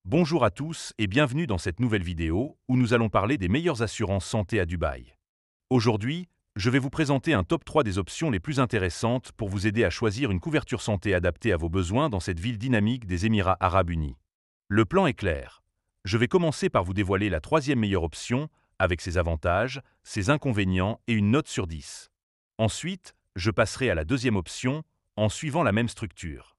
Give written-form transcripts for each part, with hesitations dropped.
Bonjour à tous et bienvenue dans cette nouvelle vidéo où nous allons parler des meilleures assurances santé à Dubaï. Aujourd'hui, je vais vous présenter un top 3 des options les plus intéressantes pour vous aider à choisir une couverture santé adaptée à vos besoins dans cette ville dynamique des Émirats arabes unis. Le plan est clair. Je vais commencer par vous dévoiler la troisième meilleure option avec ses avantages, ses inconvénients et une note sur 10. Ensuite, je passerai à la deuxième option en suivant la même structure.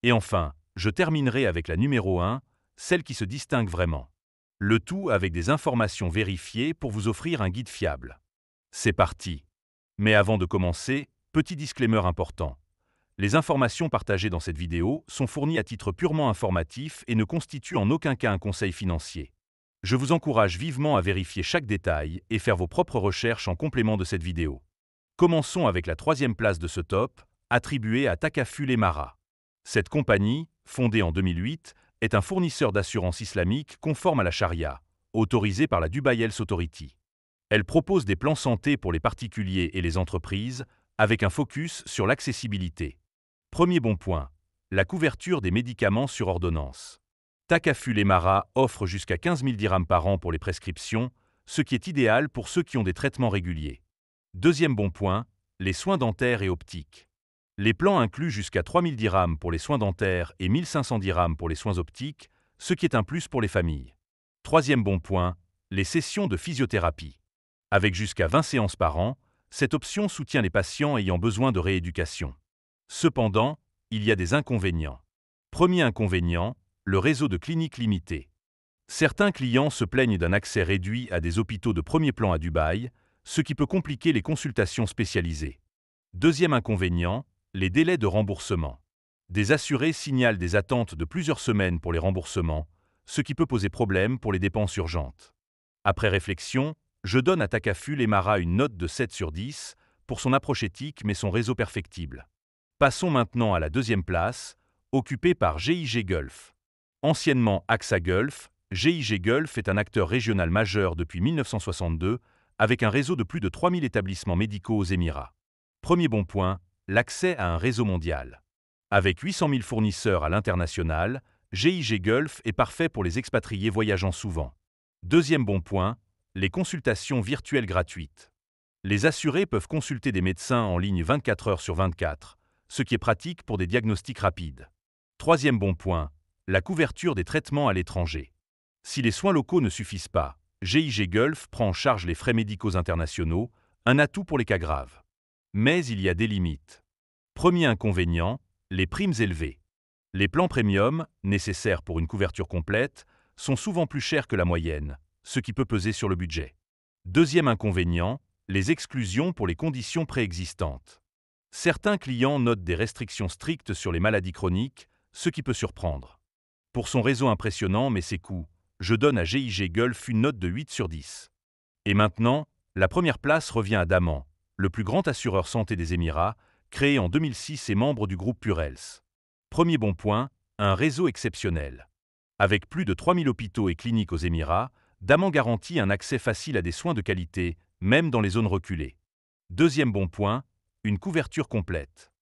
Et enfin, je terminerai avec la numéro 1, celle qui se distingue vraiment. Le tout avec des informations vérifiées pour vous offrir un guide fiable. C'est parti. Mais avant de commencer, petit disclaimer important. Les informations partagées dans cette vidéo sont fournies à titre purement informatif et ne constituent en aucun cas un conseil financier. Je vous encourage vivement à vérifier chaque détail et faire vos propres recherches en complément de cette vidéo. Commençons avec la troisième place de ce top, attribuée à Takaful Emara. Cette compagnie, fondée en 2008, est un fournisseur d'assurance islamique conforme à la charia, autorisé par la Dubai Health Authority. Elle propose des plans santé pour les particuliers et les entreprises, avec un focus sur l'accessibilité. Premier bon point, la couverture des médicaments sur ordonnance. Takaful Emara offre jusqu'à 15 000 dirhams par an pour les prescriptions, ce qui est idéal pour ceux qui ont des traitements réguliers. Deuxième bon point, les soins dentaires et optiques. Les plans incluent jusqu'à 3 000 dirhams pour les soins dentaires et 1 500 dirhams pour les soins optiques, ce qui est un plus pour les familles. Troisième bon point, les sessions de physiothérapie. Avec jusqu'à 20 séances par an, cette option soutient les patients ayant besoin de rééducation. Cependant, il y a des inconvénients. Premier inconvénient, le réseau de cliniques limité. Certains clients se plaignent d'un accès réduit à des hôpitaux de premier plan à Dubaï, ce qui peut compliquer les consultations spécialisées. Deuxième inconvénient, les délais de remboursement. Des assurés signalent des attentes de plusieurs semaines pour les remboursements, ce qui peut poser problème pour les dépenses urgentes. Après réflexion, je donne à Takaful Emara une note de 7 sur 10 pour son approche éthique mais son réseau perfectible. Passons maintenant à la deuxième place, occupée par GIG Gulf. Anciennement AXA Gulf, GIG Gulf est un acteur régional majeur depuis 1962, avec un réseau de plus de 3000 établissements médicaux aux Émirats. Premier bon point, l'accès à un réseau mondial. Avec 800 000 fournisseurs à l'international, GIG Gulf est parfait pour les expatriés voyageant souvent. Deuxième bon point, les consultations virtuelles gratuites. Les assurés peuvent consulter des médecins en ligne 24 heures sur 24, ce qui est pratique pour des diagnostics rapides. Troisième bon point, la couverture des traitements à l'étranger. Si les soins locaux ne suffisent pas, GIG Gulf prend en charge les frais médicaux internationaux, un atout pour les cas graves. Mais il y a des limites. Premier inconvénient, les primes élevées. Les plans premium, nécessaires pour une couverture complète, sont souvent plus chers que la moyenne, ce qui peut peser sur le budget. Deuxième inconvénient, les exclusions pour les conditions préexistantes. Certains clients notent des restrictions strictes sur les maladies chroniques, ce qui peut surprendre. Pour son réseau impressionnant mais ses coûts, je donne à GIG Gulf une note de 8 sur 10. Et maintenant, la première place revient à Daman, le plus grand assureur santé des Émirats, créé en 2006 et membre du groupe Pure Health. Premier bon point, un réseau exceptionnel. Avec plus de 3000 hôpitaux et cliniques aux Émirats, Daman garantit un accès facile à des soins de qualité, même dans les zones reculées. Deuxième bon point, une couverture complète.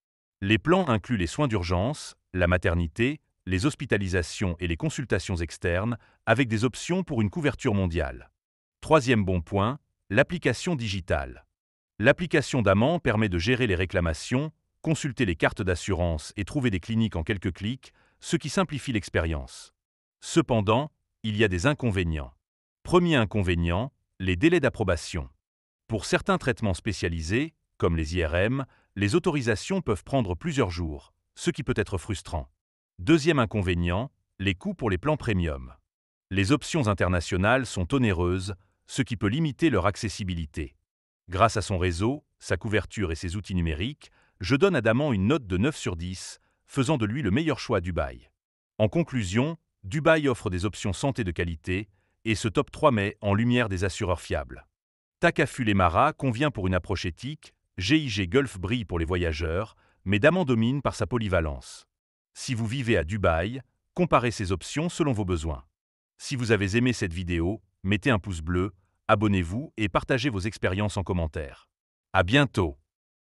Les plans incluent les soins d'urgence, la maternité, les hospitalisations et les consultations externes, avec des options pour une couverture mondiale. Troisième bon point, l'application digitale. L'application Daman permet de gérer les réclamations, consulter les cartes d'assurance et trouver des cliniques en quelques clics, ce qui simplifie l'expérience. Cependant, il y a des inconvénients. Premier inconvénient, les délais d'approbation. Pour certains traitements spécialisés, comme les IRM, les autorisations peuvent prendre plusieurs jours, ce qui peut être frustrant. Deuxième inconvénient, les coûts pour les plans premium. Les options internationales sont onéreuses, ce qui peut limiter leur accessibilité. Grâce à son réseau, sa couverture et ses outils numériques, je donne à Daman une note de 9 sur 10, faisant de lui le meilleur choix à Dubaï. En conclusion, Dubaï offre des options santé de qualité, et ce top 3 met en lumière des assureurs fiables. Takaful Emara convient pour une approche éthique, GIG Gulf brille pour les voyageurs, mais Daman domine par sa polyvalence. Si vous vivez à Dubaï, comparez ces options selon vos besoins. Si vous avez aimé cette vidéo, mettez un pouce bleu, abonnez-vous et partagez vos expériences en commentaire. À bientôt!